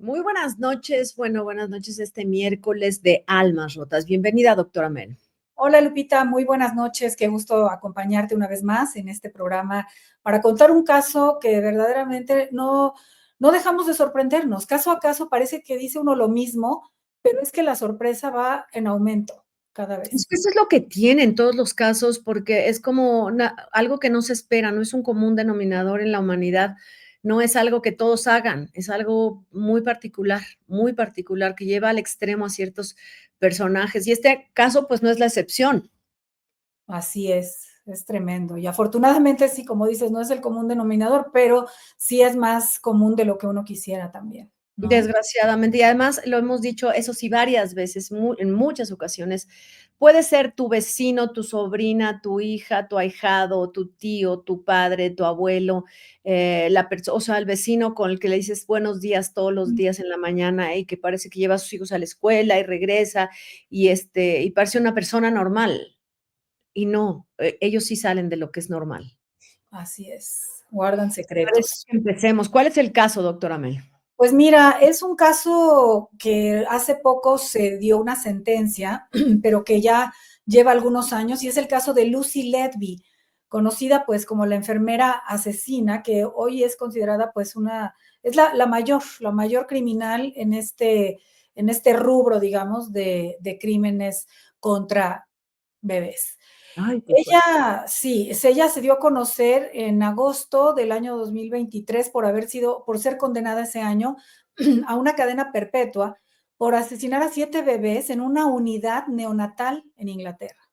Muy buenas noches. Bueno, buenas noches este miércoles de Almas Rotas. Bienvenida, doctora Mel. Hola Lupita, muy buenas noches. Qué gusto acompañarte una vez más en este programa para contar un caso que verdaderamente no dejamos de sorprendernos. Caso a caso parece que dice uno lo mismo, pero es que la sorpresa va en aumento cada Es vez. que eso es lo que tiene en todos los casos, porque es como algo que no se espera, no es un común denominador en la humanidad, no es algo que todos hagan, es algo muy particular, que lleva al extremo a ciertos personajes. Y este caso, pues, no es la excepción. Así es tremendo. Y afortunadamente sí, como dices, no es el común denominador, pero sí es más común de lo que uno quisiera también, ¿no? Desgraciadamente, y además lo hemos dicho, eso sí, varias veces, en muchas ocasiones, puede ser tu vecino, tu sobrina, tu hija, tu ahijado, tu tío, tu padre, tu abuelo, o sea, el vecino con el que le dices buenos días todos los días en la mañana y que parece que lleva a sus hijos a la escuela y regresa y parece una persona normal. Y no, ellos sí salen de lo que es normal. Así es, guardan Parece secretos. que empecemos. ¿Cuál es el caso, doctora Mel? Pues mira, es un caso que hace poco se dio una sentencia, pero que ya lleva algunos años, y es el caso de Lucy Letby, conocida pues como la enfermera asesina, que hoy es considerada pues es la mayor criminal en este rubro, digamos, de crímenes contra bebés. Ay, qué fuerte. Ella se dio a conocer en agosto del año 2023 por ser condenada ese año a una cadena perpetua por asesinar a 7 bebés en una unidad neonatal en Inglaterra.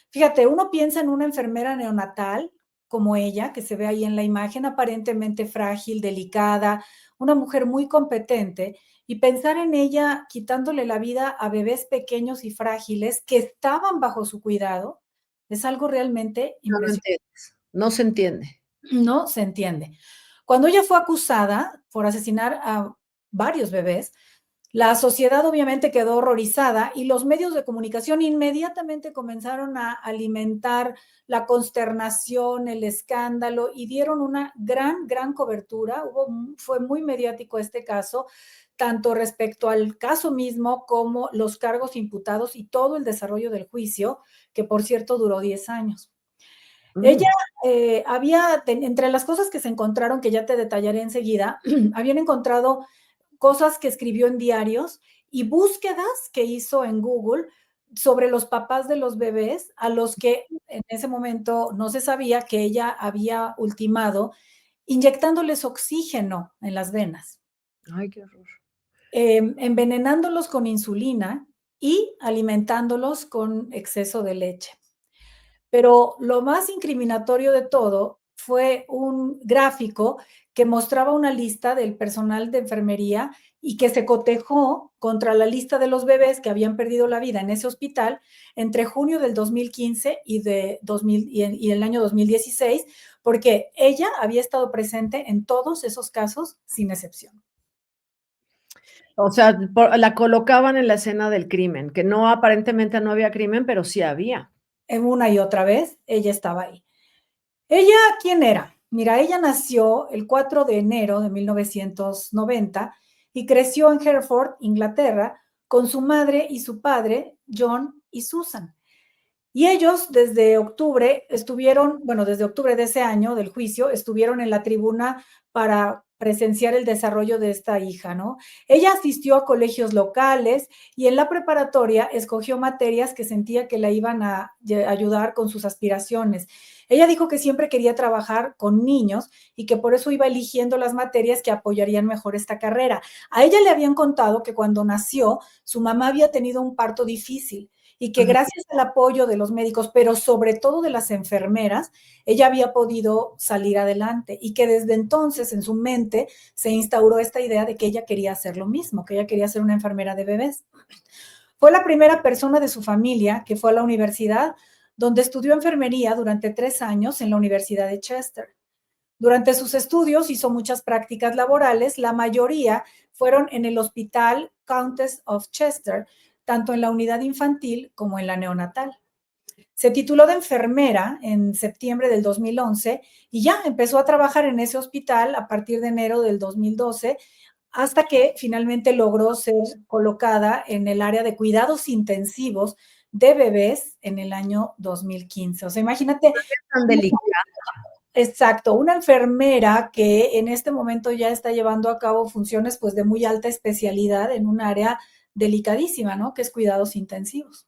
Fíjate, uno piensa en una enfermera neonatal como ella, que se ve ahí en la imagen, aparentemente frágil, delicada, una mujer muy competente, y pensar en ella quitándole la vida a bebés pequeños y frágiles que estaban bajo su cuidado, es algo realmente No, no impresionante. entiendes, no se entiende. No se entiende. Cuando ella fue acusada por asesinar a varios bebés, la sociedad obviamente quedó horrorizada y los medios de comunicación inmediatamente comenzaron a alimentar la consternación, el escándalo y dieron una gran cobertura. Fue muy mediático este caso, tanto respecto al caso mismo como los cargos imputados y todo el desarrollo del juicio, que por cierto duró 10 años. Ella Mm. entre las cosas que se encontraron, que ya te detallaré enseguida, habían encontrado cosas que escribió en diarios y búsquedas que hizo en Google sobre los papás de los bebés, a los que en ese momento no se sabía que ella había ultimado inyectándoles oxígeno en las venas, Ay, qué horror. envenenándolos con insulina y alimentándolos con exceso de leche. Pero lo más incriminatorio de todo fue un gráfico que mostraba una lista del personal de enfermería y que se cotejó contra la lista de los bebés que habían perdido la vida en ese hospital entre junio del 2015 y el año 2016, porque ella había estado presente en todos esos casos sin excepción. O sea, la colocaban en la escena del crimen, que no, aparentemente no había crimen, pero sí había. En una y otra vez, ella estaba ahí. ¿Ella quién era? Mira, ella nació el 4 de enero de 1990 y creció en Hereford, Inglaterra, con su madre y su padre, John y Susan. Y ellos desde octubre de ese año del juicio, estuvieron en la tribuna para presenciar el desarrollo de esta hija, ¿no? Ella asistió a colegios locales y en la preparatoria escogió materias que sentía que la iban a ayudar con sus aspiraciones. Ella dijo que siempre quería trabajar con niños y que por eso iba eligiendo las materias que apoyarían mejor esta carrera. A ella le habían contado que cuando nació, su mamá había tenido un parto difícil y que Ay, gracias al apoyo de los médicos, pero sobre todo de las enfermeras, ella había podido salir adelante y que desde entonces en su mente se instauró esta idea de que ella quería hacer lo mismo, que ella quería ser una enfermera de bebés. Fue la primera persona de su familia que fue a la universidad, donde estudió enfermería durante 3 años en la Universidad de Chester. Durante sus estudios hizo muchas prácticas laborales, la mayoría fueron en el Hospital Countess of Chester, tanto en la unidad infantil como en la neonatal. Se tituló de enfermera en septiembre del 2011 y ya empezó a trabajar en ese hospital a partir de enero del 2012 hasta que finalmente logró ser colocada en el área de cuidados intensivos de bebés en el año 2015. O sea, imagínate. Tan delicado. Exacto, una enfermera que en este momento ya está llevando a cabo funciones pues de muy alta especialidad en un área delicadísima, ¿no? Que es cuidados intensivos.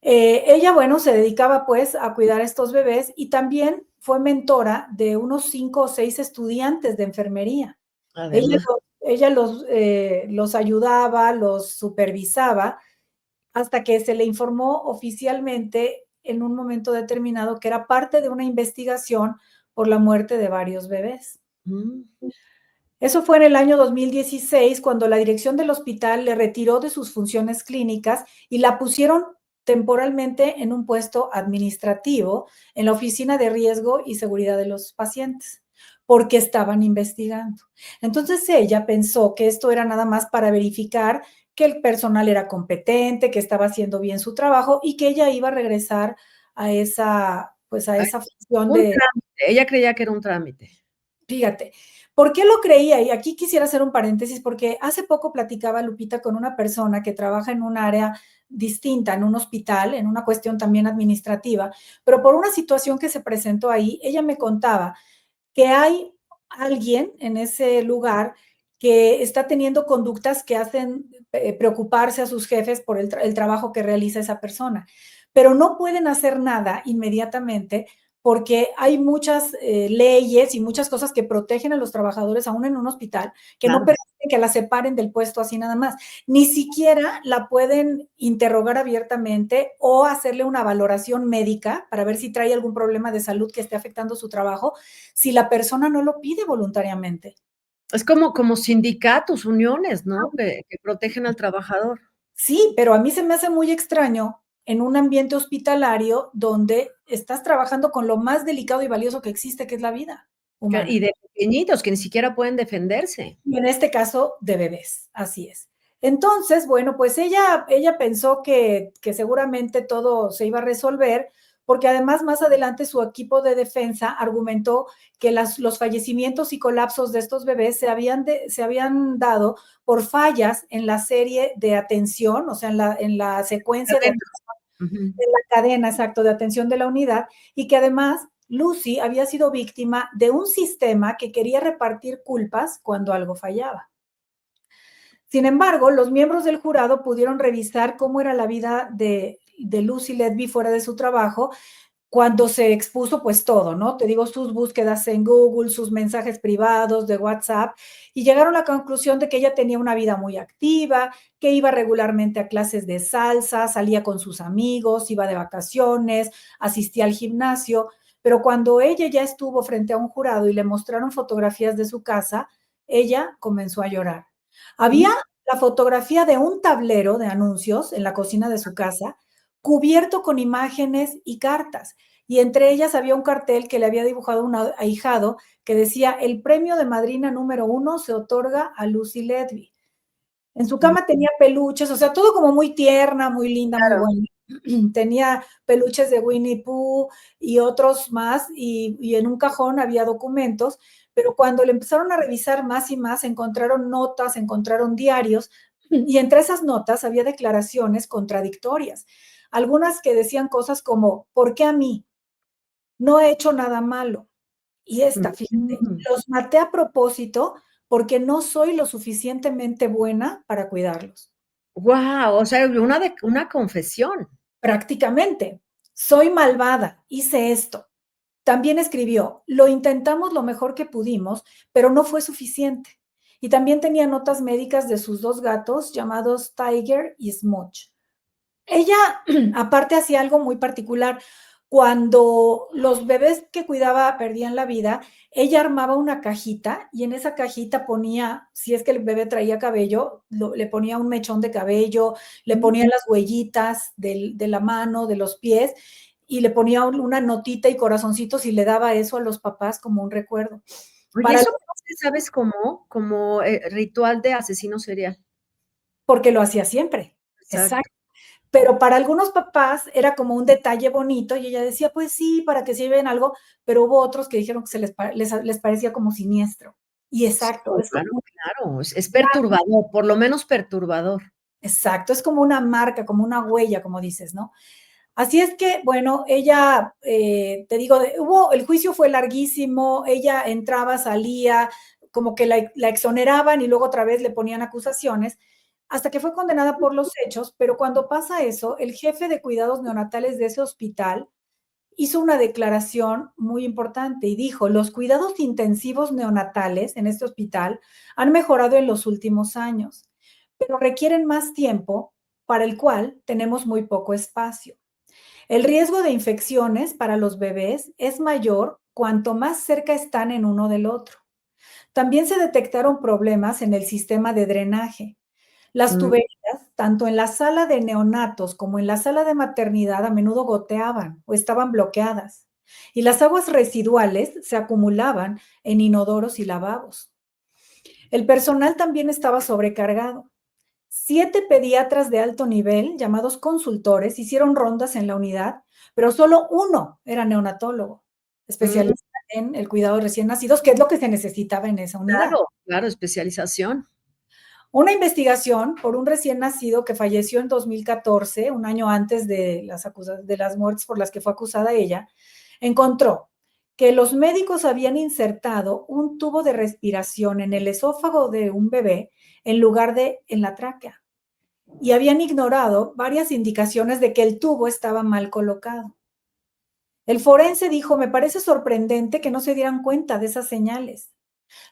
Ella, bueno, se dedicaba pues a cuidar a estos bebés y también fue mentora de unos 5 o 6 estudiantes de enfermería. Ella, Además. ella los ayudaba, los supervisaba, hasta que se le informó oficialmente en un momento determinado que era parte de una investigación por la muerte de varios bebés. Mm. Eso fue en el año 2016, cuando la dirección del hospital le retiró de sus funciones clínicas y la pusieron temporalmente en un puesto administrativo en la Oficina de Riesgo y Seguridad de los Pacientes, porque estaban investigando. Entonces ella pensó que esto era nada más para verificar que el personal era competente, que estaba haciendo bien su trabajo y que ella iba a regresar a esa, pues a esa función Un de. trámite, ella creía que era un trámite. Fíjate, ¿por qué lo creía? Y aquí quisiera hacer un paréntesis, porque hace poco platicaba Lupita con una persona que trabaja en un área distinta, en un hospital, en una cuestión también administrativa, pero por una situación que se presentó ahí, ella me contaba que hay alguien en ese lugar que está teniendo conductas que hacen preocuparse a sus jefes por el trabajo que realiza esa persona, pero no pueden hacer nada inmediatamente porque hay muchas leyes y muchas cosas que protegen a los trabajadores, aún en un hospital, que no Claro. permiten que la separen del puesto así nada más. Ni siquiera la pueden interrogar abiertamente o hacerle una valoración médica para ver si trae algún problema de salud que esté afectando su trabajo, si la persona no lo pide voluntariamente. Es como sindicatos, uniones, ¿no? Que protegen al trabajador. Sí, pero a mí se me hace muy extraño en un ambiente hospitalario donde estás trabajando con lo más delicado y valioso que existe, que es la vida Y humana. de pequeñitos que ni siquiera pueden defenderse. Y en este caso, de bebés, así es. Entonces, bueno, pues ella pensó que seguramente todo se iba a resolver, porque además más adelante su equipo de defensa argumentó que los fallecimientos y colapsos de estos bebés se habían dado por fallas en la serie de atención, o sea, en la secuencia de Cadenas. Ujú. la cadena, exacto, de atención de la unidad, y que además Lucy había sido víctima de un sistema que quería repartir culpas cuando algo fallaba. Sin embargo, los miembros del jurado pudieron revisar cómo era la vida de Lucy Letby fuera de su trabajo cuando se expuso pues todo, ¿no? Te digo, sus búsquedas en Google, sus mensajes privados de WhatsApp, y llegaron a la conclusión de que ella tenía una vida muy activa, que iba regularmente a clases de salsa, salía con sus amigos, iba de vacaciones, asistía al gimnasio, pero cuando ella ya estuvo frente a un jurado y le mostraron fotografías de su casa, ella comenzó a llorar. Había Mm. la fotografía de un tablero de anuncios en la cocina de su casa, cubierto con imágenes y cartas, y entre ellas había un cartel que le había dibujado un ahijado que decía: el premio de madrina número 1 se otorga a Lucy Letby. En su Mm. cama tenía peluches, o sea, todo como muy tierna, muy linda, muy Claro. buena. Tenía peluches de Winnie Pooh y otros más, y en un cajón había documentos, pero cuando le empezaron a revisar más y más, encontraron notas, encontraron diarios, y entre esas notas había declaraciones contradictorias. Algunas que decían cosas como: ¿por qué a mí? No he hecho nada malo. Y esta, fíjate, Mm. los maté a propósito porque no soy lo suficientemente buena para cuidarlos. Guau, o sea, una confesión. Prácticamente, soy malvada, hice esto. También escribió: lo intentamos lo mejor que pudimos, pero no fue suficiente. Y también tenía notas médicas de sus 2 gatos llamados Tiger y Smooch. Ella, aparte, hacía algo muy particular. Cuando los bebés que cuidaba perdían la vida, ella armaba una cajita y en esa cajita ponía, si es que el bebé traía cabello, le ponía un mechón de cabello, le Mm. ponía las huellitas de la mano, de los pies, y le ponía una notita y corazoncitos y le daba eso a los papás como un recuerdo. Oye, Para eso parece, ¿sabes cómo? Como, ritual de asesino serial. Porque lo hacía siempre. Exacto. Exacto. Pero para algunos papás era como un detalle bonito y ella decía: pues sí, para que se lleven algo, pero hubo otros que dijeron que les parecía como siniestro. Y Sí, exacto, es claro, como claro, es perturbador, por lo menos perturbador. exacto, es como una marca, como una huella, como dices, ¿no? Así es que, bueno, ella, te digo, el juicio fue larguísimo, ella entraba, salía, como que la exoneraban y luego otra vez le ponían acusaciones, hasta que fue condenada por los hechos, pero cuando pasa eso, el jefe de cuidados neonatales de ese hospital hizo una declaración muy importante y dijo, los cuidados intensivos neonatales en este hospital han mejorado en los últimos años, pero requieren más tiempo para el cual tenemos muy poco espacio. El riesgo de infecciones para los bebés es mayor cuanto más cerca están en uno del otro. También se detectaron problemas en el sistema de drenaje. Las Mm, tuberías, tanto en la sala de neonatos como en la sala de maternidad, a menudo goteaban o estaban bloqueadas. Y las aguas residuales se acumulaban en inodoros y lavabos. El personal también estaba sobrecargado. 7 pediatras de alto nivel, llamados consultores, hicieron rondas en la unidad, pero solo uno era neonatólogo, mm, especialista en el cuidado de recién nacidos, que es lo que se necesitaba en esa unidad. claro, claro, especialización. Una investigación por un recién nacido que falleció en 2014, un año antes de de las muertes por las que fue acusada ella, encontró que los médicos habían insertado un tubo de respiración en el esófago de un bebé en lugar de en la tráquea y habían ignorado varias indicaciones de que el tubo estaba mal colocado. El forense dijo, me parece sorprendente que no se dieran cuenta de esas señales.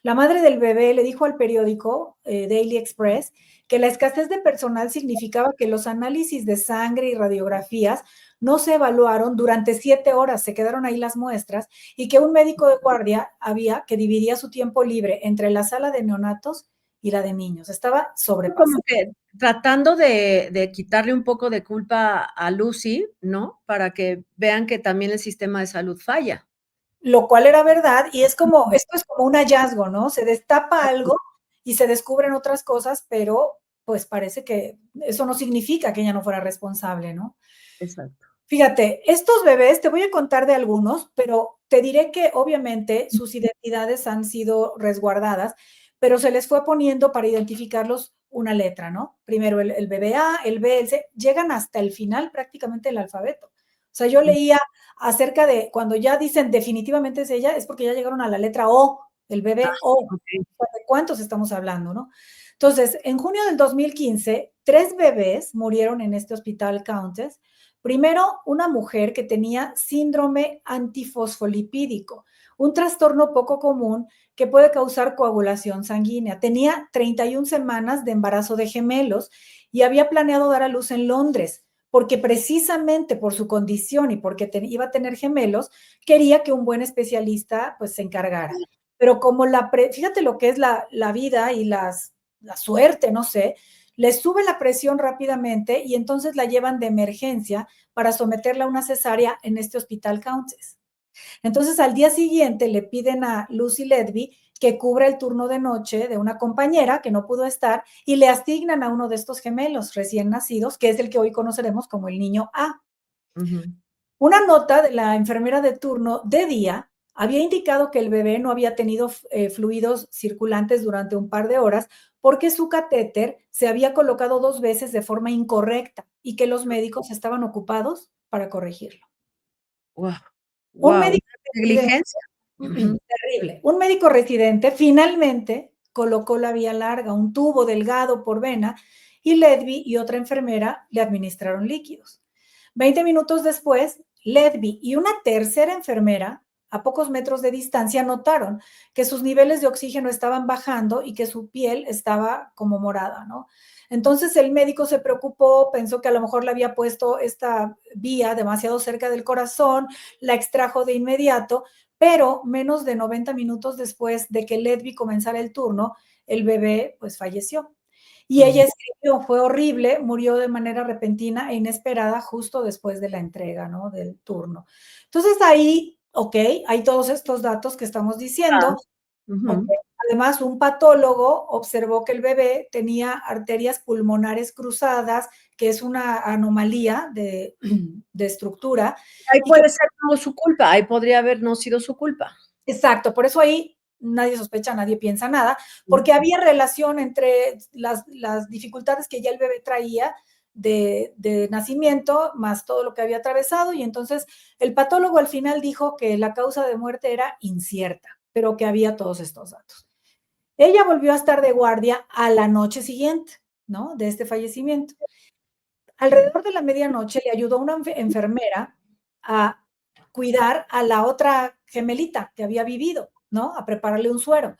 La madre del bebé le dijo al periódico Daily Express que la escasez de personal significaba que los análisis de sangre y radiografías no se evaluaron durante 7 horas, se quedaron ahí las muestras, y que un médico de guardia había que dividía su tiempo libre entre la sala de neonatos y la de niños. Estaba Como sobrepasado. que tratando de quitarle un poco de culpa a Lucy, ¿no? Para que vean que también el sistema de salud falla. Lo cual era verdad, y es como, esto es como un hallazgo, ¿no? Se destapa algo y se descubren otras cosas, pero pues parece que eso no significa que ella no fuera responsable, ¿no? Exacto. Fíjate, estos bebés, te voy a contar de algunos, pero te diré que obviamente sus identidades han sido resguardadas, pero se les fue poniendo para identificarlos una letra, ¿no? Primero el bebé A, el B, el C, llegan hasta el final prácticamente del alfabeto. O sea, yo Mm, leía acerca de cuando ya dicen definitivamente es ella, es porque ya llegaron a la letra O, el bebé O. okey. ¿De cuántos estamos hablando, no? Entonces, en junio del 2015, 3 bebés murieron en este hospital Countess. Primero, una mujer que tenía síndrome antifosfolipídico, un trastorno poco común que puede causar coagulación sanguínea. Tenía 31 semanas de embarazo de gemelos y había planeado dar a luz en Londres, porque precisamente por su condición y porque iba a tener gemelos, quería que un buen especialista pues se encargara. Pero como fíjate lo que es la vida y la suerte, no sé, le sube la presión rápidamente y entonces la llevan de emergencia para someterla a una cesárea en este hospital Countess. Entonces, al día siguiente le piden a Lucy Ledby que cubra el turno de noche de una compañera que no pudo estar y le asignan a uno de estos gemelos recién nacidos, que es el que hoy conoceremos como el niño A. Ujú. Una nota de la enfermera de turno de día había indicado que el bebé no había tenido fluidos circulantes durante un par de horas porque su catéter se había colocado 2 veces de forma incorrecta y que los médicos estaban ocupados para corregirlo. Guau, Un guau, médico residente, negligencia. Ujú. terrible, un médico residente finalmente colocó la vía larga, un tubo delgado por vena, y Ledby y otra enfermera le administraron líquidos. 20 minutos después, Ledby y una tercera enfermera, a pocos metros de distancia, notaron que sus niveles de oxígeno estaban bajando y que su piel estaba como morada, ¿no? Entonces el médico se preocupó, pensó que a lo mejor le había puesto esta vía demasiado cerca del corazón, la extrajo de inmediato, pero menos de 90 minutos después de que Ledby comenzara el turno, el bebé pues falleció. Y ella Mm. escribió, fue horrible, murió de manera repentina e inesperada justo después de la entrega, ¿no? Del turno. Entonces ahí, ok, hay todos estos datos que estamos Ah, diciendo. Ok. ujú. Además, un patólogo observó que el bebé tenía arterias pulmonares cruzadas, que es una anomalía de estructura, Ahí y que puede ser no su culpa, ahí podría haber no sido su culpa. exacto, por eso ahí nadie sospecha, nadie piensa nada, porque había relación entre las dificultades que ya el bebé traía de nacimiento, más todo lo que había atravesado, y entonces el patólogo al final dijo que la causa de muerte era incierta, pero que había todos estos datos. Ella volvió a estar de guardia a la noche siguiente, ¿no? De este fallecimiento. Alrededor de la medianoche le ayudó una enfermera a cuidar a la otra gemelita que había vivido, ¿no? A prepararle un suero.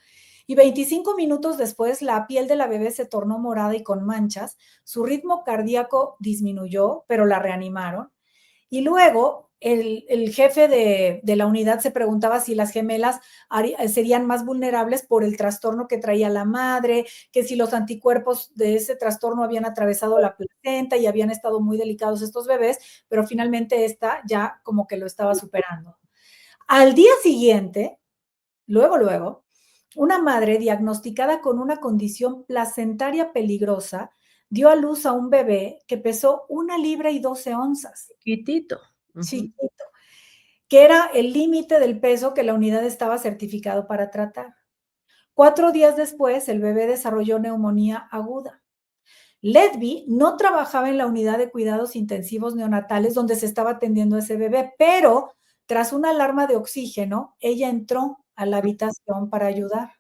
Y 25 minutos después, la piel de la bebé se tornó morada y con manchas, su ritmo cardíaco disminuyó, pero la reanimaron. Y luego el jefe de la unidad se preguntaba si las gemelas serían más vulnerables por el trastorno que traía la madre, que si los anticuerpos de ese trastorno habían atravesado la placenta y habían estado muy delicados estos bebés, pero finalmente esta ya como que lo estaba superando. Al día siguiente, luego, una madre diagnosticada con una condición placentaria peligrosa dio a luz a un bebé que pesó 1 libra y 12 onzas. Chiquitito. Chiquito, que era el límite del peso que la unidad estaba certificado para tratar. 4 días después, el bebé desarrolló neumonía aguda. Ledby no trabajaba en la unidad de cuidados intensivos neonatales donde se estaba atendiendo a ese bebé, pero tras una alarma de oxígeno, ella entró a la habitación para ayudar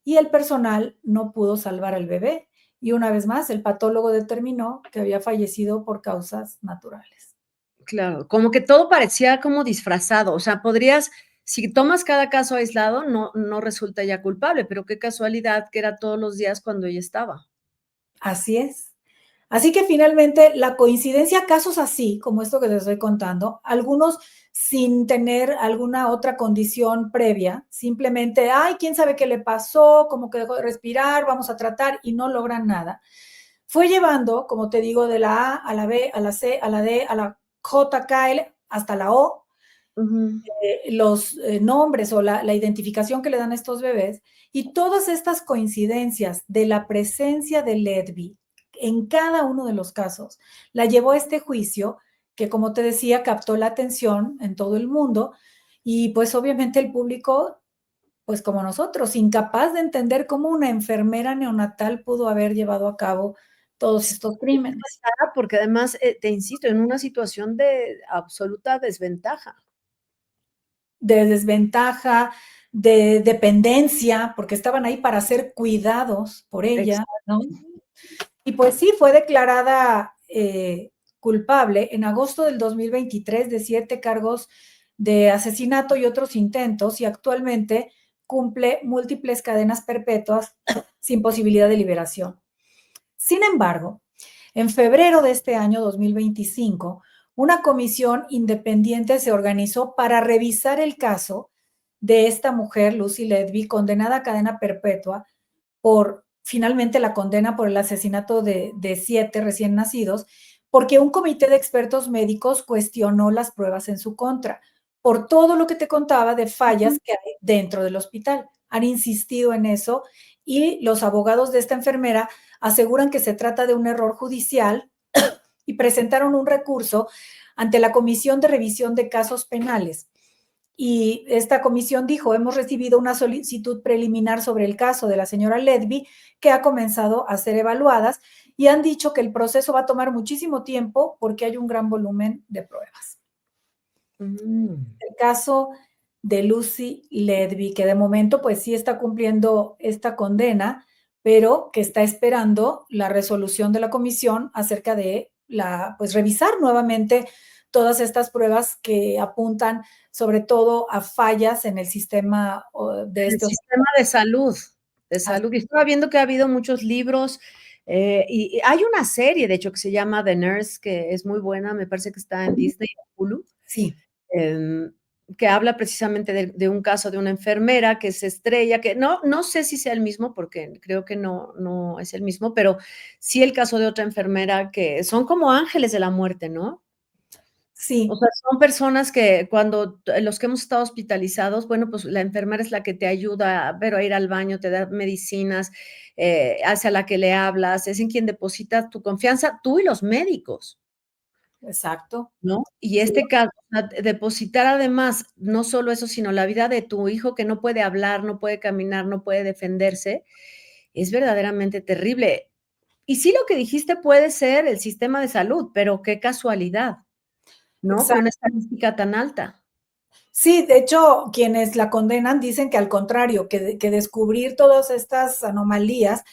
y el personal no pudo salvar al bebé. Y una vez más, el patólogo determinó que había fallecido por causas naturales. Claro, como que todo parecía como disfrazado, o sea, podrías, si tomas cada caso aislado, no resulta ya culpable, pero qué casualidad que era todos los días cuando ella estaba. Así es. Así que finalmente la coincidencia, casos así, como esto que les estoy contando, algunos sin tener alguna otra condición previa, simplemente, ay, quién sabe qué le pasó, como que dejó de respirar, vamos a tratar y no logran nada. Fue llevando, como te digo, de la A a la B, a la C, a la D, a la J, K, L, hasta la O, los nombres o la identificación que le dan a estos bebés y todas estas coincidencias de la presencia de Ledby en cada uno de los casos la llevó a este juicio que, como te decía, captó la atención en todo el mundo y pues obviamente el público, pues como nosotros, incapaz de entender cómo una enfermera neonatal pudo haber llevado a cabo todos estos crímenes. Porque además, te insisto, en una situación de absoluta desventaja. De desventaja, de dependencia, porque estaban ahí para ser cuidados por ella, ¿no? Y pues sí, fue declarada culpable en agosto del 2023 de 7 cargos de asesinato y otros intentos y actualmente cumple múltiples cadenas perpetuas sin posibilidad de liberación. Sin embargo, en febrero de este año 2025, una comisión independiente se organizó para revisar el caso de esta mujer, Lucy Ledby, condenada a cadena perpetua por, finalmente la condena por el asesinato de 7 recién nacidos, porque un comité de expertos médicos cuestionó las pruebas en su contra, por todo lo que te contaba de fallas que hay dentro del hospital. Han insistido en eso y los abogados de esta enfermera aseguran que se trata de un error judicial y presentaron un recurso ante la Comisión de Revisión de Casos Penales. Y esta comisión dijo, hemos recibido una solicitud preliminar sobre el caso de la señora Ledby que ha comenzado a ser evaluadas y han dicho que el proceso va a tomar muchísimo tiempo porque hay un gran volumen de pruebas. El caso de Lucy Ledby, que de momento pues sí está cumpliendo esta condena, pero que está esperando la resolución de la comisión acerca de pues revisar nuevamente todas estas pruebas que apuntan sobre todo a fallas en el sistema de El sistema de salud, de salud. Y estaba viendo que ha habido muchos libros, y hay una serie, de hecho, que se llama The Nurse, que es muy buena, me parece que está en Disney o Hulu. Sí. Que habla precisamente de un caso de una enfermera que se estrella, que no sé si sea el mismo, porque creo que no es el mismo, pero sí el caso de otra enfermera que son como ángeles de la muerte, ¿no? Sí. O sea, son personas que cuando los que hemos estado hospitalizados, bueno, pues la enfermera es la que te ayuda, pero a ir al baño, te da medicinas, hacia la que le hablas, es en quien depositas tu confianza, tú y los médicos. exacto. ¿no? Y Sí, este caso, o sea, depositar además, no solo eso, sino la vida de tu hijo que no puede hablar, no puede caminar, no puede defenderse, es verdaderamente terrible. Y sí, lo que dijiste puede ser el sistema de salud, pero qué casualidad, ¿no? Que una exacto. estadística tan alta. Sí, de hecho, quienes la condenan dicen que al contrario, que descubrir todas estas anomalías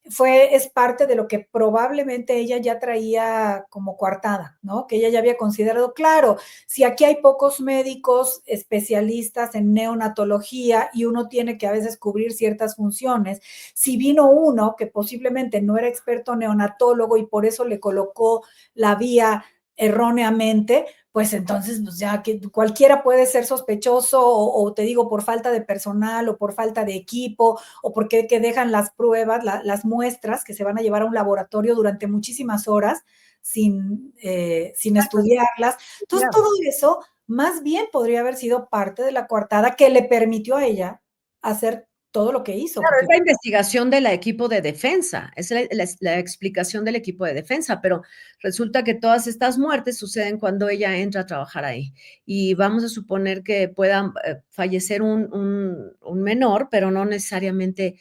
es parte de lo que probablemente ella ya traía como coartada, ¿no? Que ella ya había considerado, claro, si aquí hay pocos médicos especialistas en neonatología y uno tiene que a veces cubrir ciertas funciones, si vino uno que posiblemente no era experto neonatólogo y por eso le colocó la vía erróneamente, pues entonces pues ya que cualquiera puede ser sospechoso o te digo por falta de personal o por falta de equipo o porque que dejan las pruebas, las muestras que se van a llevar a un laboratorio durante muchísimas horas sin Exacto, estudiarlas. Entonces, claro. todo eso más bien podría haber sido parte de la coartada que le permitió a ella hacer todo lo que hizo, Claro, es porque la investigación del equipo de defensa, es la explicación del equipo de defensa, pero resulta que todas estas muertes suceden cuando ella entra a trabajar ahí. Y vamos a suponer que pueda fallecer un menor, pero no necesariamente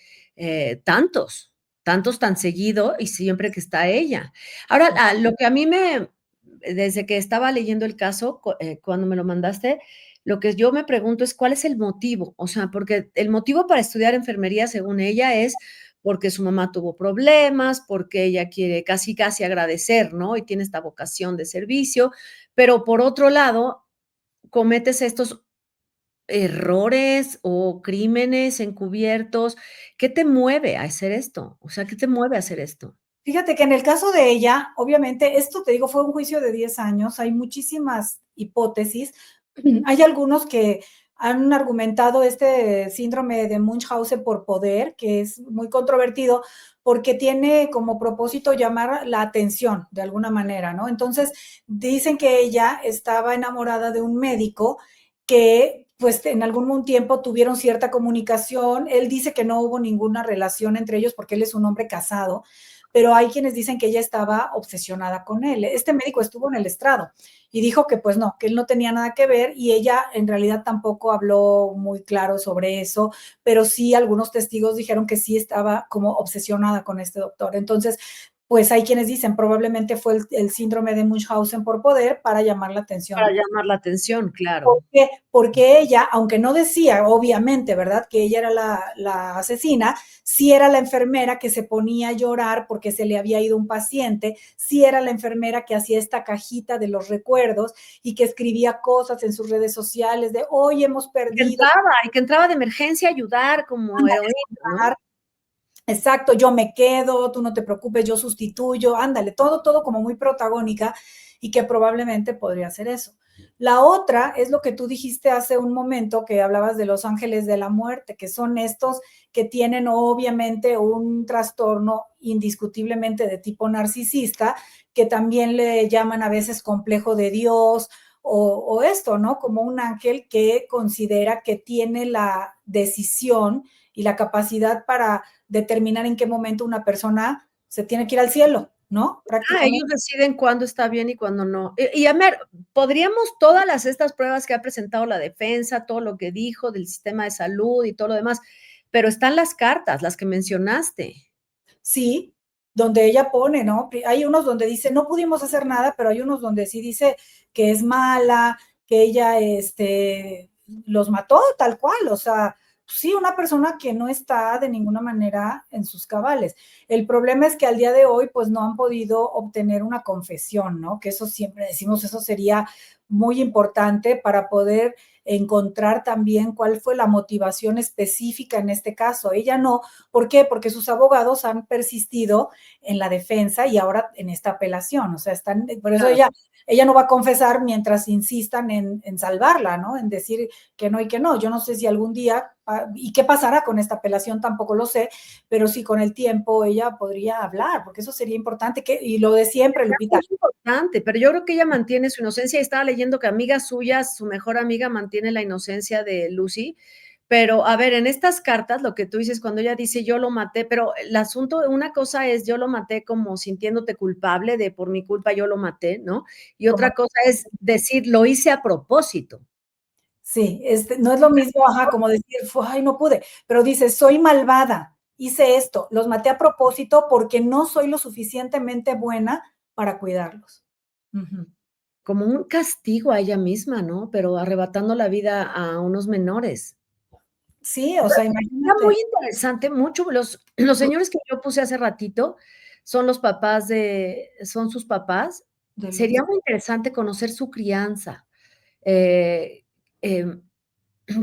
tantos tan seguido y siempre que está ella. Ahora, lo que a mí desde que estaba leyendo el caso, cuando me lo mandaste, lo que yo me pregunto es cuál es el motivo, o sea, porque el motivo para estudiar enfermería, según ella, es porque su mamá tuvo problemas, porque ella quiere casi, casi agradecer, ¿no? Y tiene esta vocación de servicio, pero por otro lado, cometes estos errores o crímenes encubiertos. ¿Qué te mueve a hacer esto? O sea, ¿qué te mueve a hacer esto? fíjate que en el caso de ella, obviamente, esto te digo, fue un juicio de 10 años, hay muchísimas hipótesis. Hay algunos que han argumentado este síndrome de Munchausen por poder, que es muy controvertido porque tiene como propósito llamar la atención de alguna manera, ¿no? Entonces, dicen que ella estaba enamorada de un médico que pues en algún tiempo tuvieron cierta comunicación. Él dice que no hubo ninguna relación entre ellos porque él es un hombre casado, pero hay quienes dicen que ella estaba obsesionada con él. Este médico estuvo en el estrado y dijo que pues no, que él no tenía nada que ver y ella en realidad tampoco habló muy claro sobre eso, pero sí algunos testigos dijeron que sí estaba como obsesionada con este doctor. Entonces, pues hay quienes dicen probablemente fue el síndrome de Munchausen por poder para llamar la Para atención. llamar la atención, ¿Por claro. qué? Porque ella, aunque no decía, obviamente, ¿verdad?, que ella era la asesina, sí era la enfermera que se ponía a llorar porque se le había ido un paciente, sí era la enfermera que hacía esta cajita de los recuerdos y que escribía cosas en sus redes sociales de hoy hemos perdido. Y que entraba de emergencia a ayudar como Ándale, heroína, ¿no? exacto, yo me quedo, tú no te preocupes, yo sustituyo, ándale, todo como muy protagónica y que probablemente podría ser eso. La otra es lo que tú dijiste hace un momento, que hablabas de los ángeles de la muerte, que son estos que tienen obviamente un trastorno indiscutiblemente de tipo narcisista, que también le llaman a veces complejo de Dios o esto, ¿no? Como un ángel que considera que tiene la decisión y la capacidad para determinar en qué momento una persona se tiene que ir al cielo, ¿no? Ellos Prácticamente. deciden cuándo está bien y cuándo no. Y a ver, podríamos todas estas pruebas que ha presentado la defensa, todo lo que dijo del sistema de salud y todo lo demás, pero están las cartas, las que mencionaste. Sí, donde ella pone, ¿no? Hay unos donde dice, no pudimos hacer nada, pero hay unos donde sí dice que es mala, que ella, los mató tal cual, o sea, sí, una persona que no está de ninguna manera en sus cabales. El problema es que al día de hoy, pues no han podido obtener una confesión, ¿no? Que eso siempre decimos, eso sería muy importante para poder encontrar también cuál fue la motivación específica en este caso. Ella no, ¿por qué? Porque sus abogados han persistido en la defensa y ahora en esta apelación. O sea, por eso Claro. ella no va a confesar mientras insistan en salvarla, ¿no? En decir que no y que no. Yo no sé si algún día, y qué pasará con esta apelación, tampoco lo sé, pero sí con el tiempo ella podría hablar, porque eso sería importante, y lo de siempre, Lupita. Muy importante, pero yo creo que ella mantiene su inocencia y estaba leyendo que amigas suyas, su mejor amiga mantiene la inocencia de Lucy, Pero, a ver, en estas cartas, lo que tú dices, cuando ella dice: "Yo lo maté", pero el asunto, una cosa es yo lo maté como sintiéndote culpable de por mi culpa yo lo maté, ¿no? Y Como otra cosa es decir: "Lo hice a propósito". sí, no es lo mismo, ajá, como decir: "Ay, no pude", pero dices: "Soy malvada, hice esto, los maté a propósito porque no soy lo suficientemente buena para cuidarlos". Ujú. Como un castigo a ella misma, ¿no? Pero arrebatando la vida a unos menores. Sí, o sea, Está muy imagínate. interesante, mucho los señores que yo puse hace ratito son los papás son sus papás. De Sería Luis. muy interesante conocer su crianza, eh, em,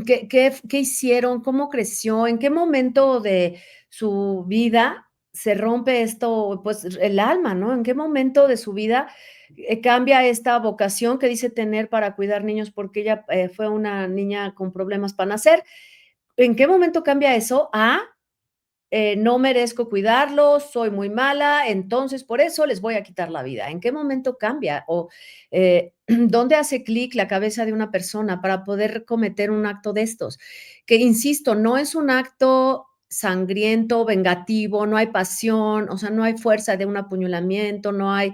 qué hicieron, cómo creció, en qué momento de su vida se rompe esto, pues, el alma, ¿no? ¿En qué momento de su vida, cambia esta vocación que dice tener para cuidar niños? Porque ella, fue una niña con problemas para nacer. ¿En qué momento cambia eso a no merezco cuidarlos, soy muy mala, entonces por eso les voy a quitar la vida? ¿En qué momento cambia? O, ¿dónde hace clic la cabeza de una persona para poder cometer un acto de estos? Que, insisto, no es un acto sangriento, vengativo, no hay pasión, o sea, no hay fuerza de un apuñalamiento, no hay,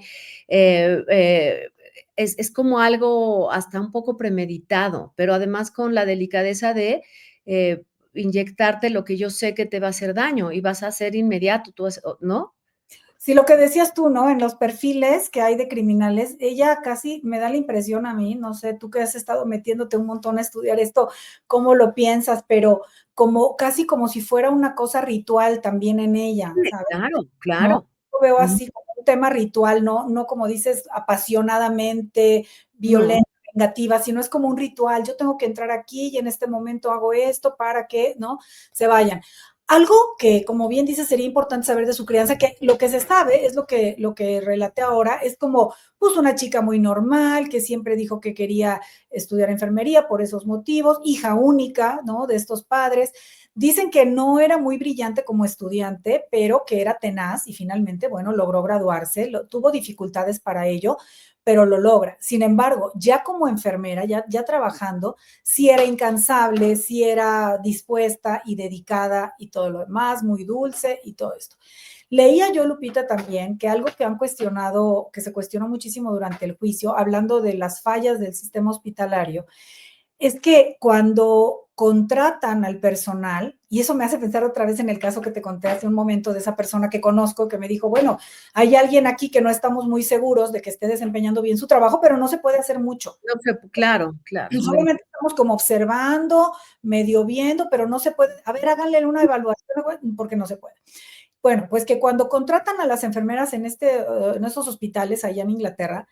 es como algo hasta un poco premeditado, pero además con la delicadeza de, eh, inyectarte lo que yo sé que te va a hacer daño y vas a ser inmediato, ¿no? Sí, lo que decías tú, ¿no? En los perfiles que hay de criminales, ella casi me da la impresión a mí, no sé, tú que has estado metiéndote un montón a estudiar esto, cómo lo piensas, pero como casi como si fuera una cosa ritual también en ella, Sí, ¿sabes? claro, ¿No? claro. Lo veo Ujú. así como un tema ritual, no como dices, apasionadamente, No, violenta, vengativa, sino es como un ritual. Yo tengo que entrar aquí y en este momento hago esto para que, ¿no? Se vayan. Algo que, como bien dices, sería importante saber de su crianza, que lo que se sabe es lo que relaté ahora, es como, pues, una chica muy normal, que siempre dijo que quería estudiar enfermería por esos motivos, hija única, ¿no? De estos padres. Dicen que no era muy brillante como estudiante, pero que era tenaz y finalmente, bueno, logró graduarse, tuvo dificultades para ello, pero lo logra. Sin embargo, ya como enfermera, ya trabajando, sí era incansable, sí era dispuesta y dedicada y todo lo demás, muy dulce y todo esto. Leía yo, Lupita, también que algo que han cuestionado, que se cuestionó muchísimo durante el juicio, hablando de las fallas del sistema hospitalario, es que cuando contratan al personal, y eso me hace pensar otra vez en el caso que te conté hace un momento de esa persona que conozco que me dijo, bueno, hay alguien aquí que no estamos muy seguros de que esté desempeñando bien su trabajo, pero no se puede hacer mucho. no sé, claro, claro, muy Solamente estamos como observando, medio viendo, pero no se puede, a ver, háganle una evaluación, porque no se puede. Bueno, pues que cuando contratan a las enfermeras en esos hospitales allá en Inglaterra,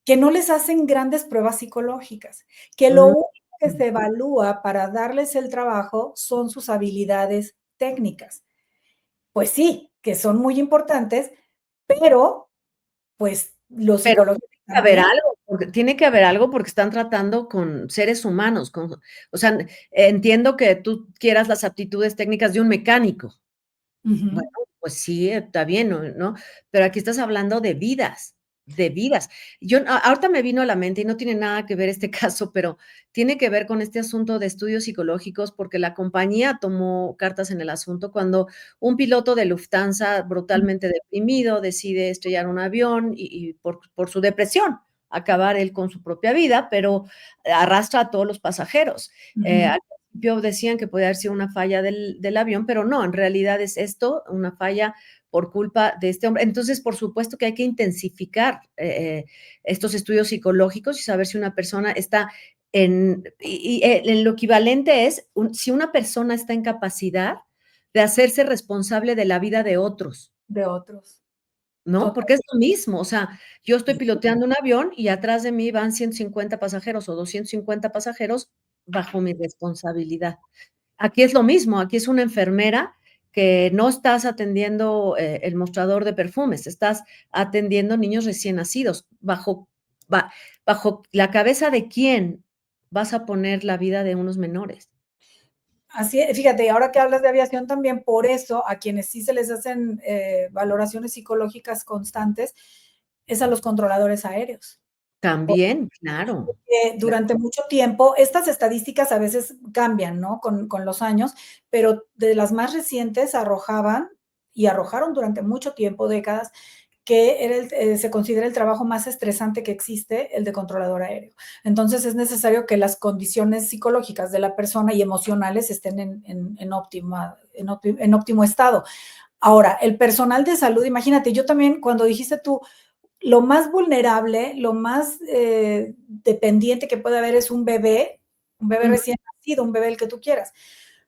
que no les hacen grandes pruebas psicológicas, que lo mm, único que se evalúa para darles el trabajo son sus habilidades técnicas. Pues sí, que son muy importantes, pero pues lo pero psicológico tiene que haber también. algo, porque tiene que haber algo, porque están tratando con seres humanos, o sea, entiendo que tú quieras las aptitudes técnicas de un mecánico. Bueno, Ujú. pues sí, está bien, ¿no? Pero aquí estás hablando de vidas, de vidas. Yo ahorita me vino a la mente y no tiene nada que ver este caso, pero tiene que ver con este asunto de estudios psicológicos, porque la compañía tomó cartas en el asunto cuando un piloto de Lufthansa, brutalmente deprimido, decide estrellar un avión y por su depresión, acabar él con su propia vida, pero arrastra a todos los pasajeros. Ujú. Al principio decían que podía haber sido una falla del avión, pero no, en realidad es esto, una falla por culpa de este hombre. Entonces, por supuesto que hay que intensificar estos estudios psicológicos y saber si una persona está lo equivalente es si una persona está en capacidad de hacerse responsable de la vida de otros. De otros. ¿No? Total. Porque es lo mismo, o sea, yo estoy piloteando un avión y atrás de mí van 150 pasajeros o 250 pasajeros bajo mi responsabilidad. Aquí es lo mismo, aquí es una enfermera que no estás atendiendo, el mostrador de perfumes, estás atendiendo niños recién nacidos. Ba ¿Bajo la cabeza de quién vas a poner la vida de unos menores? Así es, fíjate, ahora que hablas de aviación también, por eso a quienes sí se les hacen valoraciones psicológicas constantes es a los controladores aéreos. También, claro. Durante mucho tiempo, estas estadísticas a veces cambian, ¿no? Con los años, pero de las más recientes arrojaban y arrojaron durante mucho tiempo, décadas, que era se considera el trabajo más estresante que existe, el de controlador aéreo. Entonces es necesario que las condiciones psicológicas de la persona y emocionales estén en óptimo estado. Ahora, el personal de salud, imagínate, yo también, cuando dijiste tú, lo más vulnerable, lo más dependiente que puede haber es un bebé Ujú. recién nacido, un bebé el que tú quieras.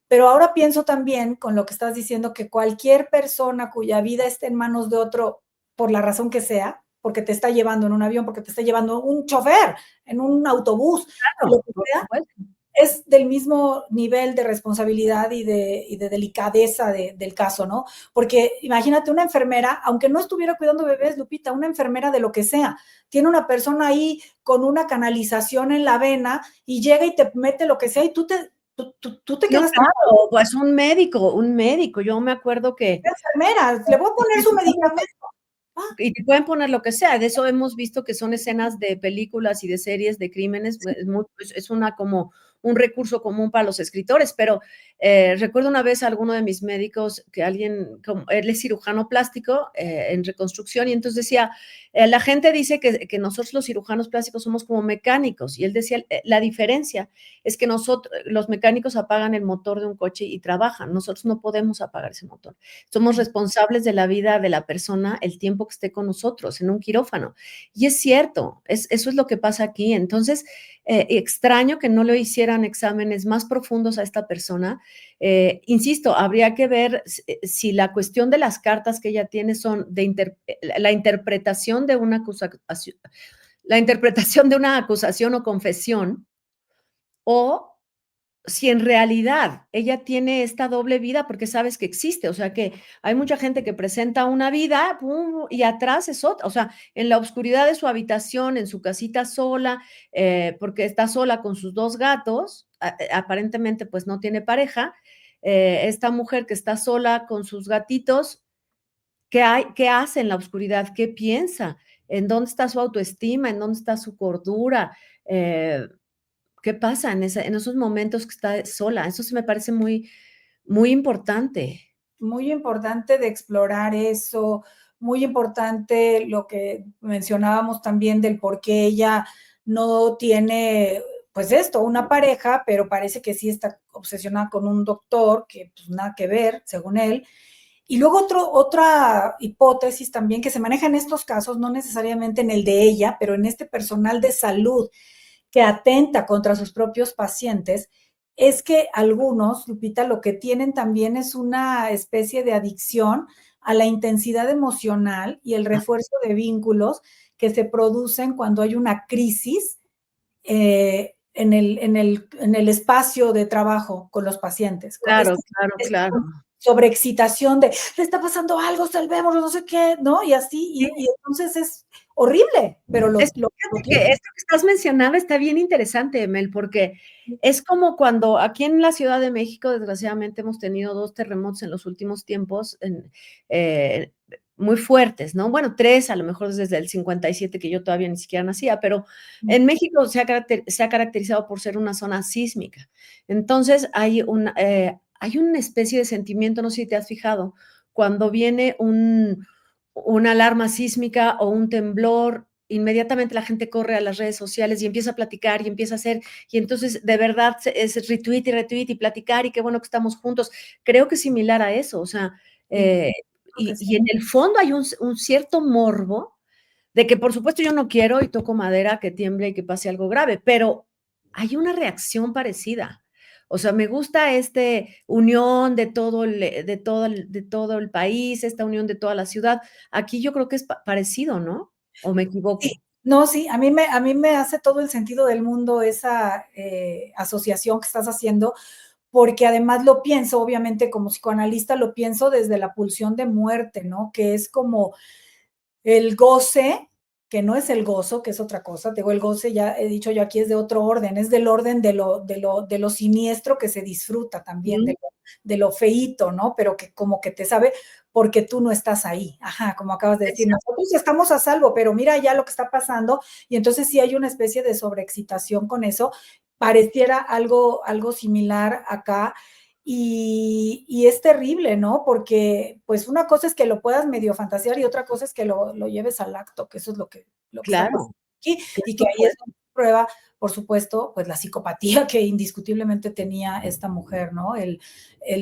Pero ahora pienso también con lo que estás diciendo que cualquier persona cuya vida esté en manos de otro, por la razón que sea, porque te está llevando en un avión, porque te está llevando un chofer, en un autobús, lo Claro, que por sea, supuesto. es del mismo nivel de responsabilidad y de delicadeza del caso, ¿no? Porque imagínate una enfermera, aunque no estuviera cuidando bebés, Lupita, una enfermera de lo que sea, tiene una persona ahí con una canalización en la vena y llega y te mete lo que sea y tú te No, quedas tan claro, pues un médico. Yo me acuerdo que enfermera, le voy a poner su medicamento. Ah, y te pueden poner lo que sea, de eso hemos visto que son escenas de películas y de series de crímenes, es una como un recurso común para los escritores, pero recuerdo una vez a alguno de mis médicos que alguien, como, él es cirujano plástico en reconstrucción y entonces decía, la gente dice que nosotros los cirujanos plásticos somos como mecánicos y él decía, la diferencia es que nosotros, los mecánicos apagan el motor de un coche y trabajan, nosotros no podemos apagar ese motor. Somos responsables de la vida de la persona el tiempo que esté con nosotros en un quirófano. Y es cierto, eso es lo que pasa aquí. Entonces, extraño que no le hicieran exámenes más profundos a esta persona. Insisto, habría que ver si la cuestión de las cartas que ella tiene son de la interpretación de una acusación, la interpretación de una acusación o confesión, o si en realidad ella tiene esta doble vida, porque sabes que existe, o sea que hay mucha gente que presenta una vida pum, y atrás es otra, o sea, en la oscuridad de su habitación, en su casita sola, porque está sola con sus dos gatos, aparentemente pues no tiene pareja, esta mujer que está sola con sus gatitos, ¿qué hace en la oscuridad? ¿Qué piensa? ¿En dónde está su autoestima? ¿En dónde está su cordura? Eh, ¿Qué pasa en esos momentos que está sola? Eso sí me parece muy, muy importante. muy importante de explorar eso, muy importante lo que mencionábamos también del por qué ella no tiene, pues esto, una pareja, pero parece que sí está obsesionada con un doctor, que pues nada que ver, según él. Y luego otra hipótesis también que se maneja en estos casos, no necesariamente en el de ella, pero en este personal de salud que atenta contra sus propios pacientes, es que algunos, Lupita, lo que tienen también es una especie de adicción a la intensidad emocional y el refuerzo de vínculos que se producen cuando hay una crisis en el espacio de trabajo con los pacientes. Claro, claro, claro. Sobreexcitación de, le está pasando algo, salvémoslo, no sé qué, ¿no? Y así, Sí, y entonces es horrible, pero lo fíjate que tienen. esto que estás mencionando está bien interesante, Mel, porque es como cuando aquí en la Ciudad de México, desgraciadamente, hemos tenido 2 terremotos en los últimos tiempos, eh, muy fuertes, ¿no? Bueno, 3, a lo mejor desde el 57, que yo todavía ni siquiera nacía, pero en México se ha caracterizado por ser una zona sísmica. Entonces, hay una especie de sentimiento, no sé si te has fijado, cuando viene una alarma sísmica o un temblor, inmediatamente la gente corre a las redes sociales y empieza a platicar y empieza a hacer, y entonces de verdad es retweet y platicar y qué bueno que estamos juntos. Creo que es similar a eso, o sea, Sí, eh, creo que sí. y en el fondo hay un cierto morbo de que por supuesto yo no quiero y toco madera que tiemble y que pase algo grave, pero hay una reacción parecida. O sea, me gusta este unión de todo el país, esta unión de toda la ciudad. Aquí yo creo que es parecido, ¿no? ¿O me Sí, equivoco? no, sí, a mí me hace todo el sentido del mundo esa asociación que estás haciendo, porque además lo pienso, obviamente como psicoanalista, lo pienso desde la pulsión de muerte, ¿no? Que es como el goce, que no es el gozo, que es otra cosa, te digo, el goce, ya he dicho yo aquí, es de otro orden, es del orden de lo siniestro que se disfruta también, Sí, de lo feíto, ¿no? Pero que como que te sabe, porque tú no estás ahí. Ajá, como acabas de decir, Exacto. nosotros estamos a salvo, pero mira ya lo que está pasando, y entonces sí hay una especie de sobreexcitación con eso. Pareciera algo similar acá, y es terrible, ¿no? Porque, pues, una cosa es que lo puedas medio fantasear y otra cosa es que lo lleves al acto, que eso es lo que está pasando Claro, aquí, y que claro, ahí es donde se prueba, por supuesto, pues, la psicopatía que indiscutiblemente tenía esta mujer, ¿no? El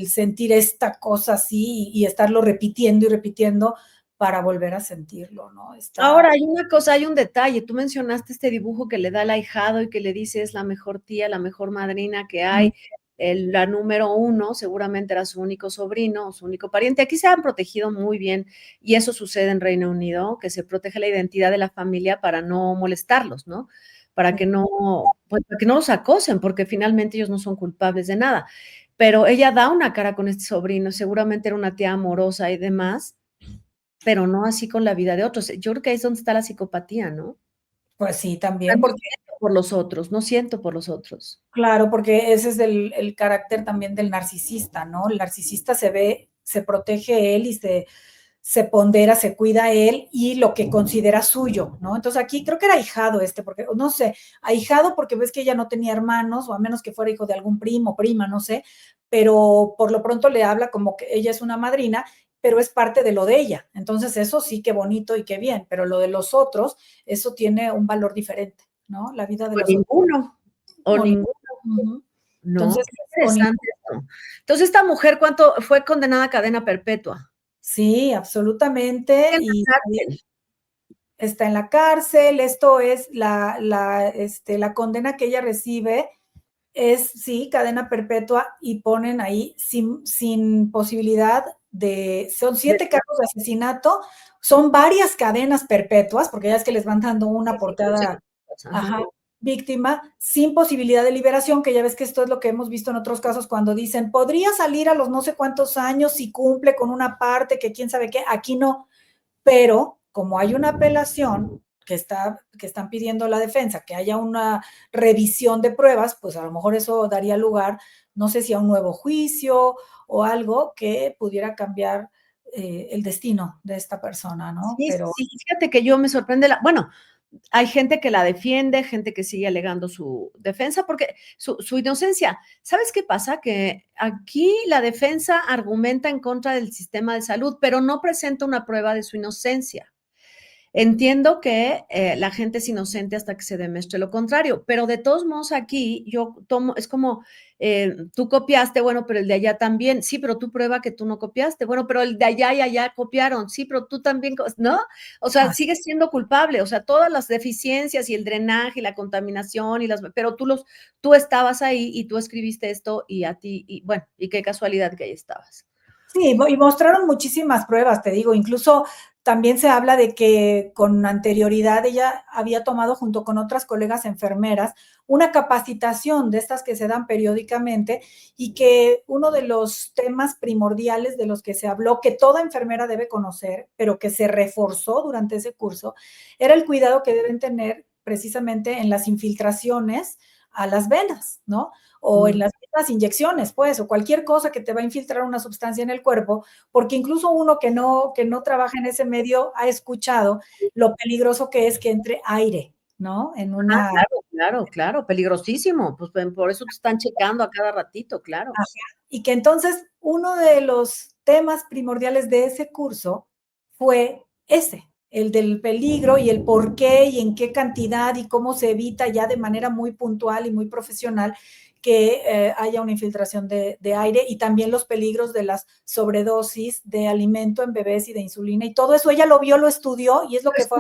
sentir esta cosa así y estarlo repitiendo y repitiendo para volver a sentirlo, ¿no? Está Ahora, hay una cosa, hay un detalle. Tú mencionaste este dibujo que le da al ahijado y que le dice es la mejor tía, la mejor madrina que mm, hay, la número uno, seguramente era su único sobrino o su único pariente. Aquí se han protegido muy bien y eso sucede en Reino Unido, que se protege la identidad de la familia para no molestarlos, ¿no? Para sí. que no, pues, para que no los acosen, porque finalmente ellos no son culpables de nada. Pero ella da una cara con este sobrino, seguramente era una tía amorosa y demás, pero no así con la vida de otros. Yo creo que ahí es donde está la psicopatía, ¿no? Pues sí, Ya también, no porque siento por los otros, no siento por los otros. claro, porque ese es el carácter también del narcisista, ¿no? El narcisista se protege él y se pondera, se cuida él y lo que considera suyo, ¿no? Entonces aquí creo que era ahijado porque no sé, ahijado porque ves que ella no tenía hermanos, o a menos que fuera hijo de algún primo, prima, no sé, pero por lo pronto le habla como que ella es una madrina, pero es parte de lo de ella. Entonces eso sí, qué bonito y qué bien, pero lo de los otros, eso tiene un valor diferente, ¿no? La vida de O los otros. ninguno, o O ni- ninguno, Ujú. ¿no? Entonces, Qué o ni- interesante esto. Entonces, esta mujer, ¿cuánto fue condenada a cadena perpetua? sí, absolutamente. En la Y cárcel. está en la cárcel. Esto es la condena que ella recibe es, sí, cadena perpetua y ponen ahí sin posibilidad son De 7 cargos de asesinato, son varias cadenas perpetuas, porque ya es que les van dando una por cada, consecuencias, ajá. ajá, víctima, sin posibilidad de liberación, que ya ves que esto es lo que hemos visto en otros casos cuando dicen, podría salir a los no sé cuántos años si cumple con una parte que quién sabe qué, aquí no, pero como hay una apelación que están pidiendo la defensa, que haya una revisión de pruebas, pues a lo mejor eso daría lugar, no sé si a un nuevo juicio o algo que pudiera cambiar el destino de esta persona, ¿no? Sí, sí, Pero sí, fíjate que yo me sorprende bueno, hay gente que la defiende, gente que sigue alegando su defensa, porque su inocencia. ¿Sabes qué pasa? Que aquí la defensa argumenta en contra del sistema de salud, pero no presenta una prueba de su inocencia. Entiendo que la gente es inocente hasta que se demuestre lo contrario, pero de todos modos aquí yo tomo, es como, tú copiaste, bueno, pero el de allá también, sí, pero tú prueba que tú no copiaste, bueno, pero el de allá y allá copiaron, sí, pero tú también, ¿no? O sea, así, sigues siendo culpable, o sea, todas las deficiencias y el drenaje y la contaminación pero tú estabas ahí y tú escribiste esto y a ti, y bueno, y qué casualidad que ahí estabas. sí, y mostraron muchísimas pruebas, te digo, incluso también se habla de que con anterioridad ella había tomado junto con otras colegas enfermeras una capacitación de estas que se dan periódicamente y que uno de los temas primordiales de los que se habló, que toda enfermera debe conocer, pero que se reforzó durante ese curso, era el cuidado que deben tener precisamente en las infiltraciones a las venas, ¿no? O en Mm. las mismas inyecciones, pues, o cualquier cosa que te va a infiltrar una sustancia en el cuerpo, porque incluso uno que no trabaja en ese medio ha escuchado lo peligroso que es que entre aire, ¿no? En Ah, una, claro, claro, claro, peligrosísimo, pues, por eso te están checando a cada ratito, claro. ajá, y que entonces uno de los temas primordiales de ese curso fue ese, el del peligro y el por qué y en qué cantidad y cómo se evita ya de manera muy puntual y muy profesional que haya una infiltración de aire y también los peligros de las sobredosis de alimento en bebés y de insulina y todo eso. Ella lo vio, lo estudió y es lo que fue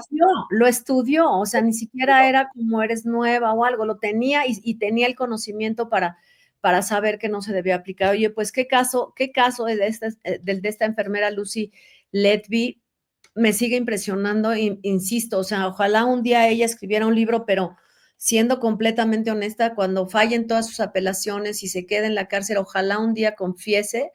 Lo estudió, o sea, ni siquiera era como eres nueva o algo, lo tenía y tenía el conocimiento para saber que no se debía aplicar. Oye, pues qué caso del de esta enfermera Lucy Letby me sigue impresionando, insisto, o sea, ojalá un día ella escribiera un libro, pero siendo completamente honesta, cuando fallen todas sus apelaciones y se quede en la cárcel, ojalá un día confiese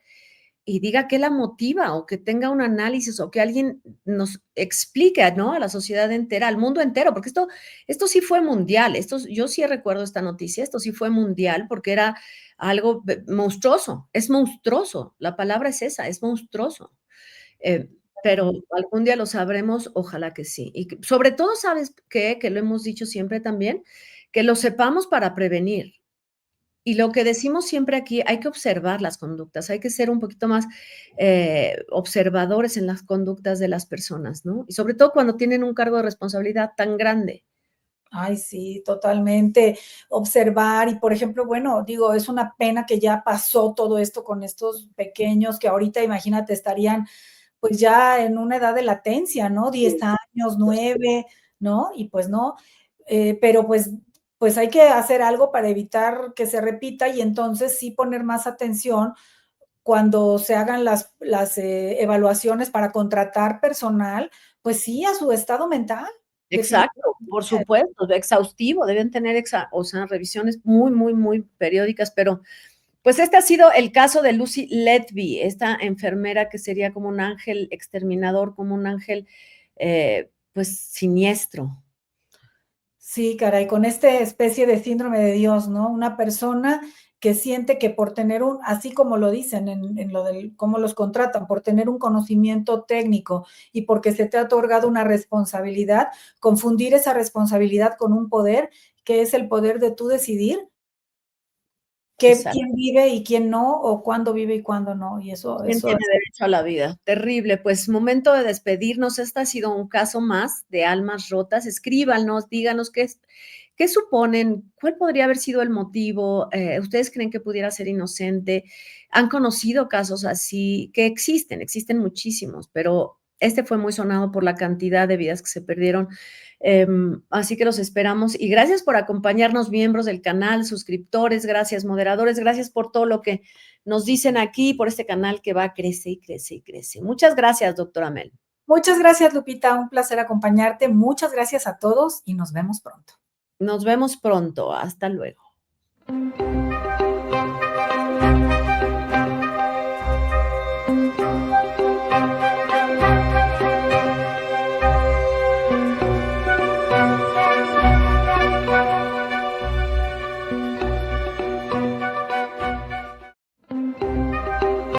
y diga qué la motiva o que tenga un análisis o que alguien nos explique, ¿no? A la sociedad entera, al mundo entero, porque esto sí fue mundial, yo sí recuerdo esta noticia, esto sí fue mundial porque era algo monstruoso, es monstruoso, la palabra es esa, es monstruoso. Pero algún día lo sabremos, ojalá que sí. Y sobre todo, ¿sabes qué? Que lo hemos dicho siempre también, que lo sepamos para prevenir. Y lo que decimos siempre aquí, hay que observar las conductas, hay que ser un poquito más observadores en las conductas de las personas, ¿no? Y sobre todo cuando tienen un cargo de responsabilidad tan grande. Ay, sí, totalmente. Observar y, por ejemplo, bueno, digo, es una pena que ya pasó todo esto con estos pequeños que ahorita, imagínate, estarían pues ya en una edad de latencia, ¿no? 10 años, 9, ¿no? Y pues no, pero pues hay que hacer algo para evitar que se repita y entonces sí poner más atención cuando se hagan las evaluaciones para contratar personal, pues sí, a su estado mental, Exacto, por definitivamente. supuesto, exhaustivo, deben tener o sea, revisiones muy, muy, muy periódicas, pero pues este ha sido el caso de Lucy Letby, esta enfermera que sería como un ángel exterminador, como un ángel, pues siniestro. Sí, caray, con esta especie de síndrome de Dios, ¿no? Una persona que siente que por tener así como lo dicen en lo del cómo los contratan, por tener un conocimiento técnico y porque se te ha otorgado una responsabilidad, confundir esa responsabilidad con un poder, que es el poder de tú decidir quién Exacto. vive y quién no, o cuándo vive y cuándo no, y ¿Quién eso tiene es. derecho a la vida? Terrible. Pues momento de despedirnos. Este ha sido un caso más de almas rotas. Escríbanos, díganos qué suponen, cuál podría haber sido el motivo. ¿Ustedes creen que pudiera ser inocente? ¿Han conocido casos así? Que existen muchísimos, pero este fue muy sonado por la cantidad de vidas que se perdieron. Así que los esperamos y gracias por acompañarnos, miembros del canal, suscriptores, gracias, moderadores, gracias por todo lo que nos dicen aquí, por este canal que va, crece y crece y crece. Muchas gracias, doctora Mel. Muchas gracias, Lupita, un placer acompañarte. Muchas gracias a todos y nos vemos pronto. Nos vemos pronto. Hasta luego.